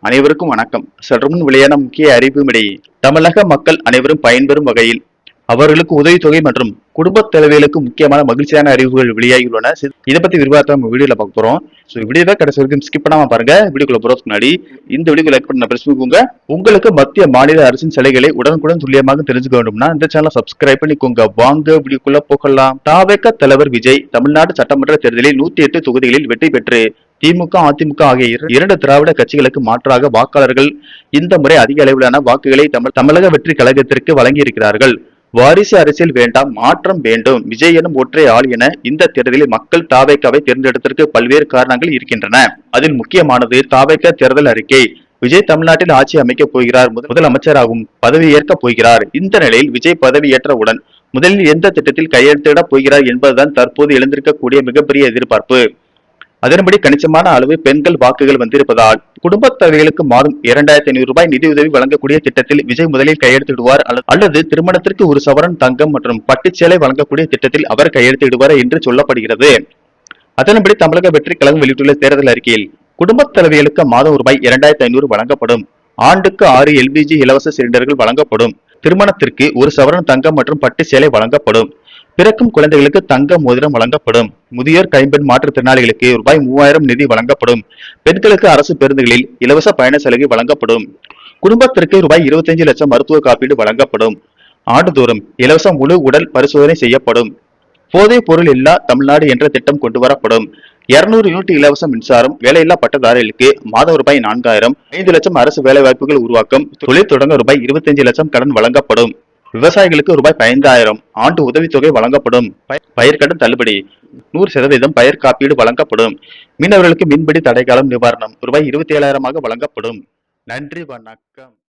அனைவருக்கும் வணக்கம். சற்றுமுன் வெளியான முக்கிய அறிவிப்பின்படி தமிழக மக்கள் அனைவரும் பயன்பெறும் வகையில் அவர்களுக்கு உதவித்தொகை மற்றும் குடும்ப தேவைகளுக்கு முக்கியமான மகிழ்ச்சியான அறிவிப்புகள் வெளியாகியுள்ளன. இதை பத்தி விரிவாக நம்ம வீடியோல பார்க்க போறோம். வீடியோவை கடைசி வரைக்கும் ஸ்கிப் பண்ணாம பாருங்க. வீடியோக்குள்ள போறதுக்கு முன்னாடி இந்த வீடியோ லைக் பண்ண பிரஸ் பண்ணிக்கோங்க. உங்களுக்கு மத்திய மாநில அரசின் சலுகைகளை உடனுக்குடன் துல்லியமாக தெரிஞ்சுக்க வேண்டும்னா இந்த சேனலை சப்ஸ்கிரைப் பண்ணிக்கோங்க. வாங்க வீடியோக்குள்ள போகலாம். தாவேக தலைவர் விஜய் தமிழ்நாடு சட்டமன்ற தேர்தலில் 108 தொகுதிகளில் வெற்றி பெற்று திமுக, அதிமுக ஆகிய இரண்டு திராவிட கட்சிகளுக்கு மாற்றாக வாக்காளர்கள் இந்த முறை அதிக அளவிலான வாக்குகளை தமிழக வெற்றி கழகத்திற்கு வழங்கியிருக்கிறார்கள். வாரிசு அரசியல் வேண்டாம், மாற்றம் வேண்டும், விஜய் எனும் ஒற்றை ஆள் என இந்த தேர்தலில் மக்கள் தாவேக்காவை தேர்ந்தெடுத்ததற்கு பல்வேறு காரணங்கள் இருக்கின்றன. அதில் முக்கியமானது தாவேக்கா தேர்தல் அறிக்கை. விஜய் தமிழ்நாட்டில் ஆட்சி அமைக்கப் போகிறார், முதலமைச்சராகவும் பதவியேற்க போகிறார். இந்த நிலையில் விஜய் பதவியேற்றவுடன் முதலில் எந்த திட்டத்தில் கையெழுத்திடப் போகிறார் என்பதுதான் தற்போது எழுந்திருக்கக்கூடிய மிகப்பெரிய எதிர்பார்ப்பு. அதன்படி கணிசமான அளவு பெண்கள் வாக்குகள் வந்திருப்பதால் குடும்ப தேவைகளுக்கு மாதம் 2500 ரூபாய் நிதியுதவி வழங்கக்கூடிய திட்டத்தில் விஜய் முதலில் கையெழுத்திடுவார் அல்லது திருமணத்திற்கு ஒரு சவரன் தங்கம் மற்றும் பட்டுச்சேலை வழங்கக்கூடிய திட்டத்தில் அவர் கையெழுத்திடுவார் என்று சொல்லப்படுகிறது. அதன்படி தமிழக வெற்றி கழகம் வெளியிட்டுள்ள தேர்தல் அறிக்கையில் குடும்ப தேவைகளுக்கு மாதம் ரூபாய் 2500 வழங்கப்படும். ஆண்டுக்கு 6 LPG இலவச சிலிண்டர்கள் வழங்கப்படும். திருமணத்திற்கு ஒரு சவரன் தங்கம் மற்றும் பட்டு சேலை வழங்கப்படும். பிறக்கும் குழந்தைகளுக்கு தங்க மோதிரம் வழங்கப்படும். முதியோர் கைம்பெண் மாற்றுத்திறனாளிகளுக்கு ரூபாய் 3000 நிதி வழங்கப்படும். பெண்களுக்கு அரசு பேருந்துகளில் இலவச பயண சலுகை வழங்கப்படும். குடும்பத்திற்கு ரூபாய் 25 லட்சம் மருத்துவ காப்பீடு வழங்கப்படும். ஆண்டுதோறும் இலவச முழு உடல் பரிசோதனை செய்யப்படும். போதைப் பொருள் இல்லா தமிழ்நாடு என்ற திட்டம் கொண்டு வரப்படும். 200 யூனிட் இலவச மின்சாரம். வேலையில்லா பட்டதாரிகளுக்கு மாதம் ரூபாய் 4000. 5 லட்சம் அரசு வேலை வாய்ப்புகள் உருவாக்கம். தொழில் தொடங்க ரூபாய் 25 லட்சம் கடன் வழங்கப்படும். விவசாயிகளுக்கு ரூபாய் 15,000 ஆண்டு உதவித்தொகை வழங்கப்படும். பயிர்க்கடன் தள்ளுபடி. 100% பயிர் காப்பீடு வழங்கப்படும். மீனவர்களுக்கு மீன்பிடி தடைக்காலம் நிவாரணம் ரூபாய் 27,000 வழங்கப்படும். நன்றி, வணக்கம்.